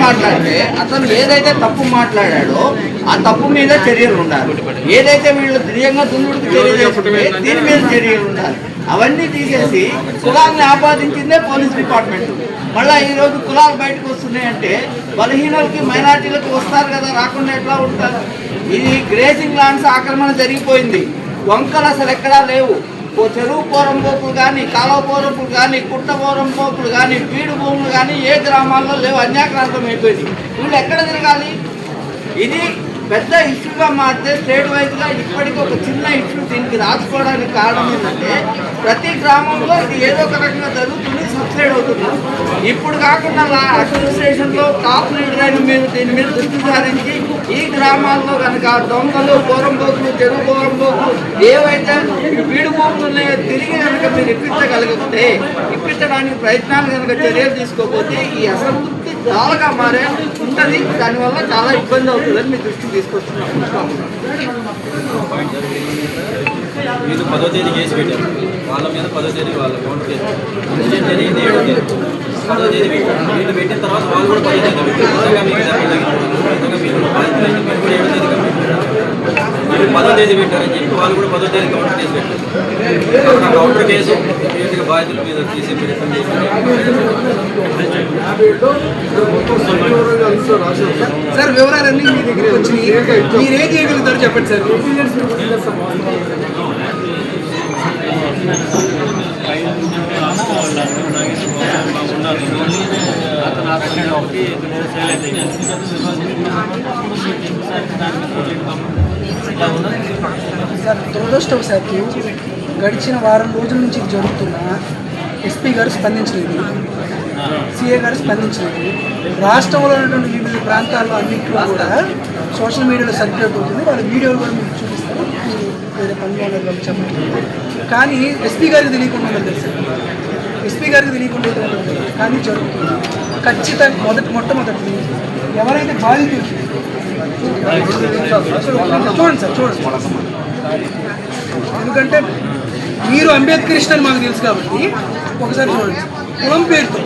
మాట్లాడితే అతను ఏదైతే తప్పు మాట్లాడాడో ఆ తప్పు మీద చర్యలు ఉండాలి. ఏదైతే వీళ్ళు ధైర్యంగా దున్నుడికి చర్య చేసుకుంటే దీని మీద చర్యలు ఉండాలి. అవన్నీ తీసేసి కులాన్ని ఆపాదించిందే పోలీస్ డిపార్ట్మెంట్. మళ్ళీ ఈరోజు కులాలు బయటకు వస్తున్నాయంటే బలహీనులకి మైనార్టీలకు వస్తారు కదా, రాకుండా ఎట్లా ఉంటారు? ఇది గ్రేజింగ్ ల్యాండ్స్ ఆక్రమణ జరిగిపోయింది. వంకలు అసలు ఎక్కడా లేవు. చెరువు పోరంపోకులు కానీ, కాలువ పోరంపులు కానీ, కుట్ట పోరంపోకులు కానీ, బీడు భూములు కానీ ఏ గ్రామాల్లో లేవు. అన్యాక్రాంతం అయిపోయింది. వీళ్ళు ఎక్కడ తిరగాలి? ఇది పెద్ద ఇష్యూగా మారితే స్టేట్ వైజ్గా ఇప్పటికీ ఒక చిన్న ఇష్యూ దీనికి రాసుకోవడానికి కారణం ఏంటంటే ప్రతి గ్రామంలో ఇది ఏదో ఒక రకంగా జరుగుతుంది, సబ్సైడ్ అవుతుంది. ఇప్పుడు కాకుండా అడ్మినిస్ట్రేషన్లో టాప్ లీడర్ అయిన మీరు దీని మీద దృష్టి సారించి ఈ గ్రామాల్లో కనుక దొంగలు, పోరంపోకులు, చెరువు పోరంపోకులు ఏవైతే వీడు భూములు తిరిగి కనుక మీరు ఇప్పించడానికి ప్రయత్నాలు కనుక చర్యలు తీసుకోకపోతే ఈ అసంతృప్తి చాలాగా మారే ఉంటుంది. దానివల్ల చాలా ఇబ్బంది అవుతుందని మీ దృష్టికి తీసుకొస్తున్నాం. వీళ్ళు 10వ తేదీ కేసు పెట్టారు. వాళ్ళ మీద 10వ తేదీ వాళ్ళ అకౌంట్ జరిగింది 7వ తేదీ 10వ తేదీ పెట్టారు. వీళ్ళు పెట్టిన తర్వాత వాళ్ళు కూడా 10వ తేదీ పెట్టారు. మీరు 7వ తేదీ వీళ్ళు 10వ తేదీ పెట్టారని చెప్పి వాళ్ళు కూడా 10వ తేదీ కౌంటర్ కేసు పెట్టారు. ఆ కౌంటర్ కేసు ఇమీడియట్గా బాధితుల మీద తీసి ప్రయత్నం సార్ వివరాలన్నీ మీ దగ్గరికి వచ్చి మీరేం చేయగలుగుతారో చెప్పండి సార్. సార్ దురదృష్టవశాత్తు గడిచిన వారం రోజుల నుంచి జరుగుతున్న ఎస్పీ గారు స్పందించలేదు, సిఏ గారు స్పందించలేదు. రాష్ట్రంలో ఉన్నటువంటి వివిధ ప్రాంతాల్లో అన్నింటిలో కూడా సోషల్ మీడియాలో సర్క్యులేట్ అవుతుంది. వాళ్ళ వీడియోలు కూడా మీకు చూపిస్తారు, వేరే పనులు వాళ్ళు చెప్పండి. కానీ ఎస్పీ గారికి తెలియకుండా ఉండదు తెలుసు, ఎస్పీ గారికి తెలియకుండా ఉండదు. కానీ జరుగుతుంది ఖచ్చితంగా. మొట్టమొదటి ఎవరైతే బాధితులు చూడండి సార్, చూడండి. ఎందుకంటే మీరు అంబేద్కరిస్ట్ అని మాకు తెలుసు కాబట్టి ఒకసారి చూడండి. కులం పేరుతో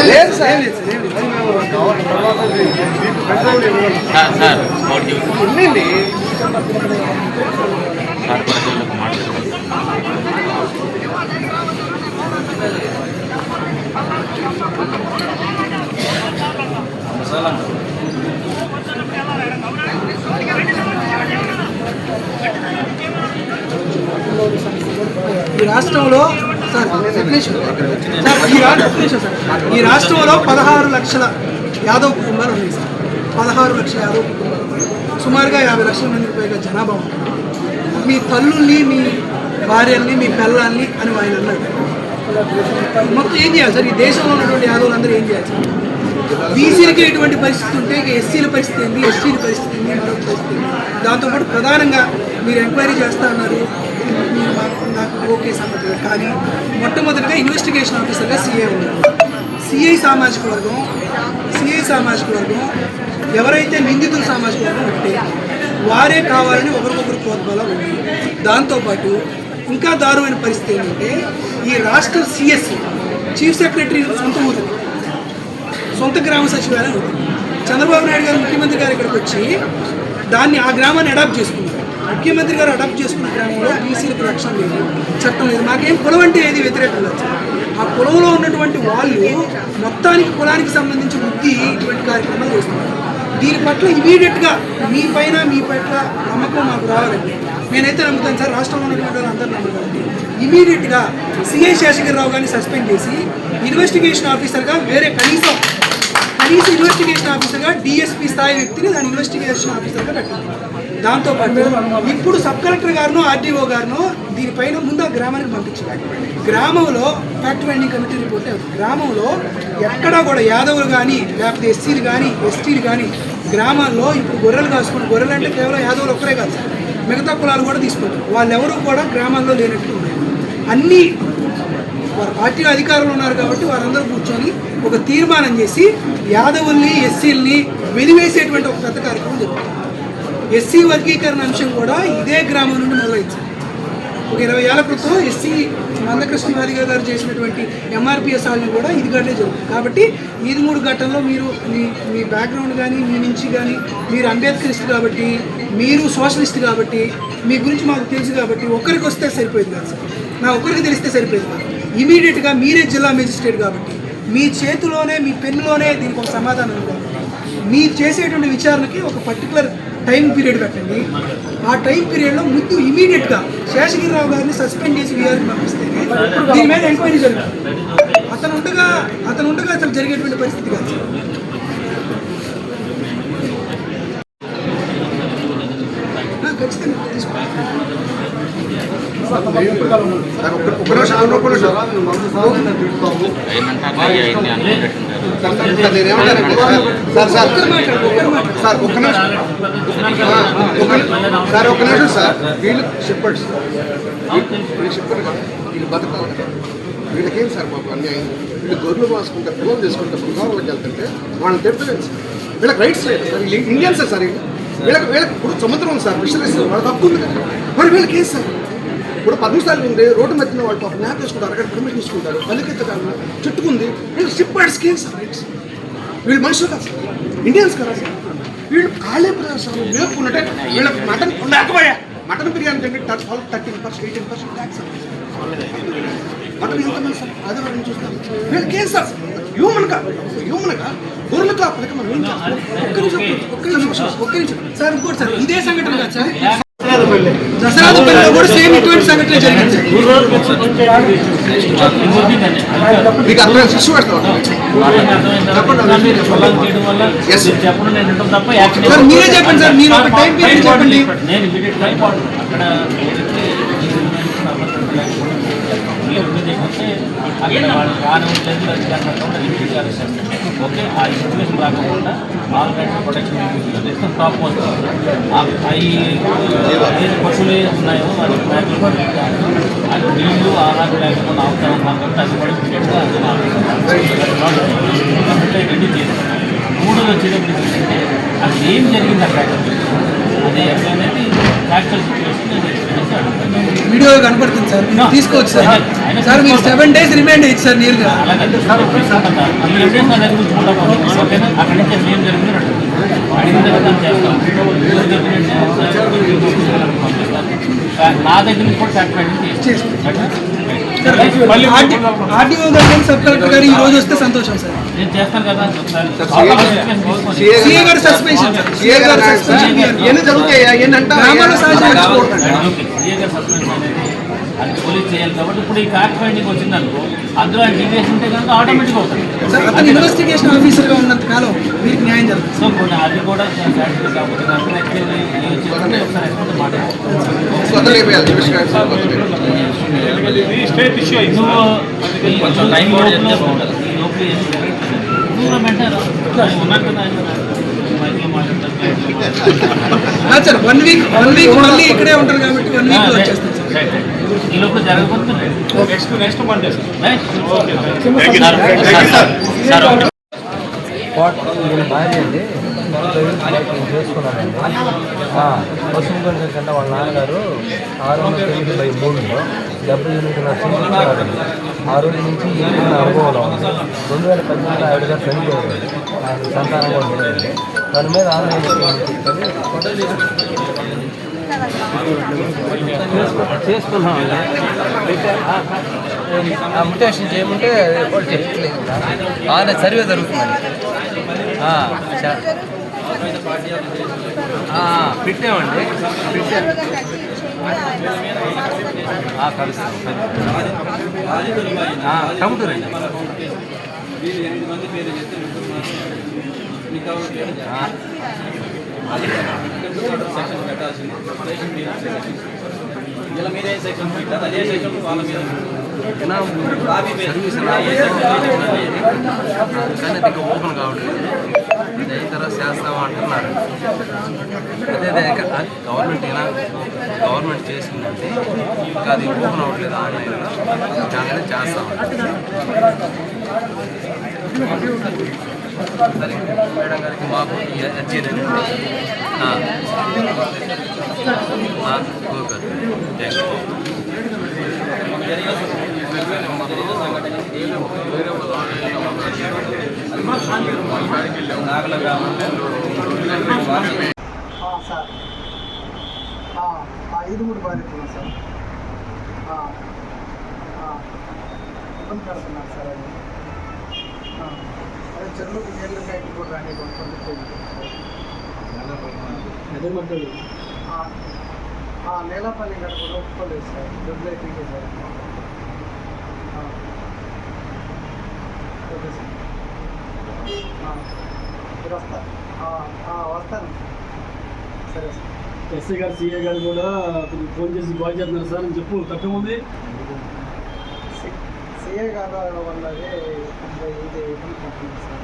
లేదు సార్, ఈ రాష్ట్రంలో ఈ రాష్ట్రంలో 16 లక్షల యాదవ్ కుటుంబాలు ఉన్నాయి సార్. 16 లక్షల యాదవ్ కుటుంబాలు, సుమారుగా 50 లక్షల మందికి పైగా జనాభా ఉంటుంది. మీ తల్లుల్ని, మీ భార్యల్ని, మీ పిల్లల్ని అని ఆయన అన్నాడు. మొత్తం ఏం చేయాలి సార్? ఈ దేశంలో ఉన్నటువంటి యాదవులు అందరూ ఏం చేయాలి సార్? బీసీలకి ఎటువంటి పరిస్థితి ఉంటే ఇక ఎస్సీల పరిస్థితి ఏంది, ఎస్టీల పరిస్థితి ఏంది, మరొక పరిస్థితి ఏంది? దాంతోపాటు ప్రధానంగా మీరు ఎంక్వైరీ చేస్తా అన్నారు, నాకు ఓకే సంగతి. కానీ మొట్టమొదటిగా ఇన్వెస్టిగేషన్ ఆఫీసర్గా సిఐ ఉన్నారు. సిఐ సామాజిక వర్గం ఎవరైతే నిందితుల సామాజిక వర్గం ఉంటే వారే కావాలని ఒకరికొకరు ప్రోద్బలం ఉంది. దాంతోపాటు ఇంకా దారుణమైన పరిస్థితి ఏంటంటే ఈ రాష్ట్ర సిఎస్ చీఫ్ సెక్రటరీ సొంత ఊరు, సొంత గ్రామ సచివాలయం ఉంది. చంద్రబాబు నాయుడు గారు ముఖ్యమంత్రి గారు ఇక్కడికి వచ్చి దాన్ని ఆ గ్రామాన్ని అడాప్ట్ చేసుకున్నారు. ముఖ్యమంత్రి గారు అడాప్ట్ చేసుకున్న గ్రామంలో బీసీలకు రక్షణ లేదు, చట్టం లేదు. మాకేం కులం అంటే ఏది వ్యతిరేకం లేదు. ఆ కులంలో ఉన్నటువంటి వాళ్ళు మొత్తానికి కులానికి సంబంధించి వృద్ధి ఇటువంటి కార్యక్రమాలు చేస్తున్నారు. దీని పట్ల ఇమీడియట్గా మీ పట్ల నమ్మకం మాకు రావాలండి. నేనైతే నమ్ముతాను సార్, రాష్ట్రంలో ఉన్నటువంటి వాళ్ళు అందరూ నమ్ముతాను. ఇమీడియట్గా సిఐ శేషగిరిరావు గారిని సస్పెండ్ చేసి ఇన్వెస్టిగేషన్ ఆఫీసర్గా కనీసం ఇన్వెస్టిగేషన్ ఆఫీసర్గా డిఎస్పీ స్థాయి వ్యక్తిని దాని ఇన్వెస్టిగేషన్ ఆఫీసర్గా పెట్టింది. దాంతోపాటు ఇప్పుడు సబ్ కలెక్టర్ గారును, ఆర్డీఓ గారును దీనిపైన ముందు ఆ గ్రామానికి పంపించారు. గ్రామంలో ఫ్యాక్ట్ ఫైండింగ్ కమిటీ రిపోర్ట్, గ్రామంలో ఎక్కడా కూడా యాదవులు కానీ, లేకపోతే ఎస్సీలు కానీ, ఎస్టీలు కానీ గ్రామాల్లో ఇప్పుడు గొర్రెలు కాసుకుని, గొర్రెలు అంటే కేవలం యాదవులు ఒక్కరే కాదు సార్, మిగతా కులాలు కూడా తీసుకుంటారు. వాళ్ళెవరూ కూడా గ్రామాల్లో లేనట్టు ఉన్నాయి. అన్నీ వారు పార్టీలో అధికారంలో ఉన్నారు కాబట్టి వారందరూ కూర్చొని ఒక తీర్మానం చేసి యాదవుల్ని ఎస్సీలని వెలివేసేటువంటి ఒక పెద్ద కార్యక్రమం జరుగుతుంది. ఎస్సీ వర్గీకరణ అంశం కూడా ఇదే గ్రామం నుండి మొదలైంది. ఒక 20 ఏళ్ల క్రితం ఎస్సీ మందకృష్ణ మాదిగ గారు చేసినటువంటి ఎంఆర్పిఎస్ వాళ్ళని కూడా ఇది గట్టే జరుగుతుంది. కాబట్టి ఈ 3 ఘట్టంలో మీరు మీ బ్యాక్గ్రౌండ్ కానీ మీ నుంచి కానీ మీరు అంబేద్కరిస్ట్ కాబట్టి, మీరు సోషలిస్ట్ కాబట్టి, మీ గురించి మాకు తెలుసు కాబట్టి ఒక్కరికి వస్తే సరిపోయేది కాదు సార్, నా ఒక్కరికి తెలిస్తే సరిపోయేది కాదు. ఇమీడియట్గా మీరే జిల్లా మేజిస్ట్రేట్ కాబట్టి మీ చేతిలోనే, మీ పెన్నులోనే దీనికి ఒక సమాధానం ఇవ్వాలి. మీరు చేసేటువంటి విచారణకి ఒక పర్టికులర్ టైం పీరియడ్ పెట్టండి. ఆ టైం పీరియడ్లో ముందు ఇమీడియట్గా శేషగిరిరావు గారిని సస్పెండ్ చేసి వీఆర్ని పంపిస్తే దీని మీద ఎంక్వైరీ జరుగుతుంది. అతను ఉండగా అసలు జరిగేటువంటి పరిస్థితి కాదు. ఖచ్చితంగా వీళ్ళు చెప్పండి వీళ్ళు బతకాలి, వీళ్ళకేం సార్ మాకు అన్యాయం. వీళ్ళు గొర్రెలు మాసుకుంటారు, పిల్లలు చేసుకుంటారు, గృహాలకు వెళ్తుంటే వాళ్ళని తెప్పలేదు సార్. వీళ్ళకి రైట్స్ లేదు సార్, వీళ్ళు ఇండియన్సే సార్. వీళ్ళకి ఇప్పుడు సముద్రం ఉంది సార్, ఫిషరీస్ వాళ్ళ తప్పు ఉంది కదా, మరి వీళ్ళకి ఏం సార్? ఇప్పుడు 10 నిమిషాలు ఉంది, రోడ్డు మధ్యన వాళ్ళు పాపం న్యాప్ చేసుకుంటారు, అక్కడ పర్మిషన్ తీసుకుంటారు, పలికెత్తకాలను చుట్టుకుంది. వీళ్ళు షిప్ వర్డ్స్కి ఏం సార్ రైట్స్? వీళ్ళు మనుషులు కాదు సార్, ఇండియన్స్ కదా సార్. వీళ్ళు కాళ్ళే ప్రదేశాలు మేపుకున్నట్టే వీళ్ళకి మటన్ లేకపోయా, మటన్ బిర్యానీ తింటే 13%, 18% ట్యాక్స్ మటన్ ఎంత సార్, ఆదివారం చూస్తాం. వీళ్ళకి ఏం సార్? హ్యూమన్గా గొర్రెలు కాకపోతే మనం ఏం చేస్తాం? ఒక్క నిమిషం సార్. ఇంకోటి సార్, ఇదే సంఘటన కాదు సార్, దసరాపల్లిలో కూడా సేమ్ ఇటువంటి సంఘటన జరిగింది సార్. మీరే చెప్పండి సార్, మీరు ఒక టైం పీరియడ్ చెప్పండి. ఓకే, ఆ ఇన్ఫర్మేషన్ రాకుండా ఆల్రెడీ ప్రొటెక్షన్ టాప్ ఏది పశువులు ఉన్నాయో అది అది నీళ్లు ఆహారం లేకుండా అవసరం కాబట్టి అది కూడా ఇమీడియట్గా రెడీ చేస్తాం. 3 వచ్చేటప్పుడు ఏంటంటే అది ఏం జరిగింది అక్కడ, అదే ఎట్లనేది యాక్చువల్ సిచ్యువేషన్ వీడియో కనపడుతుంది సార్, తీసుకోవచ్చు సార్. సార్ మీరు 7 days రిమైండ్ అయ్యింది సార్ నేరుగా. అక్కడి నుంచి ఏం జరిగిందో అడిగిన తర్వాత చేస్తాం. నా దగ్గర నుంచి కూడా సాటిస్ఫైడ్ చేస్తాం. ఆర్టీఓ గారు, సబ్ కలెక్టర్ గారు ఈ రోజు వస్తే సంతోషం సార్. నేను చేస్తాను కదా. సీఏ గారు సస్పెన్షన్ సార్, సీఏ గారు సస్పెన్షన్ గ్రామాల్లో అది పోలీస్ చేయాలి కాబట్టి ఇప్పుడు ఈ ఫ్యాక్ట్ ఫైండింగ్ వచ్చిందనుకో అందులో డీవియేషన్ ఉంటే కనుక ఆటోమేటిక్ అవుతుంది. అతను ఇన్వెస్టిగేషన్ ఆఫీసర్గా ఉన్నంత కాలం మీకు న్యాయం జరుగుతుంది. సో కొన్ని అది కూడా సాటిస్ఫై కాకపోతే కనుక ఒకసారి ఎక్స్పర్ట్ సార్ 1 week మళ్ళీ ఇక్కడే ఉంటారు కాబట్టి 1 week లో వచ్చేస్తాం సార్. ఈ లోపల జరగబోతుంది. నెక్స్ట్ మండే నేను భార్య అండి, చేసుకున్నానండి. పశువు గంటల కంటే వాళ్ళ నాన్నగారు 609/3లో 70 యూనిట్ల నర్సింగ్. ఆ రోజు నుంచి ఏదైనా అనుభవంలో ఉంది. 2018లో ఆవిడ గారు చనిపోయారు, ఆయన సంతానం కూడా ఉండేది. దాని మీద ఆన్లైన్ చేసుకున్నామండి. మ్యుటేషన్ చేయమంటే రిపోర్ట్ చేయట్లేదు, బాగానే సర్వే జరుగుతుందండి. పెట్టామండి, కలుస్తాం. టముటూరు అండి. ఇలా మీరే సెక్షన్ పెట్టారు, అదే సెక్షన్ వాళ్ళ మీద సర్వీస్ ఓపెన్ కావట్లేదు. అది అయిన తర్వాత చేస్తాము అంటున్నారు. అదే గవర్నమెంట్ చేసిందంటే ఇంకా అది ఓపెన్ అవ్వట్లేదు ఆన్లైన్లో, దానిలో చేస్తాం. సరే మేడం గారికి మాకు అర్జీ ఓకే సార్ 5-3 బాధితులు సార్ ఇబ్బంది పడుతున్నారు సార్. అదే చెరువులకు నీళ్ళు కట్టి కూడా రాని నేలపల్లి గడ కూడా ఒప్పుకోలేదు సార్. డబ్బులు అయిపోయింది సార్. ఓకే సార్ మీరు వస్తాను. సరే సార్. ఎస్ఐ గారు సిఐ గారు కూడా ఫోన్ చేసి కాల్ చేస్తున్నారు సార్ అని చెప్పు. తప్పేముంది? సిఐ గారు వల్ల ఇది ఇబ్బంది పడుతుంది సార్.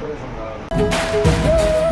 సరే సార్.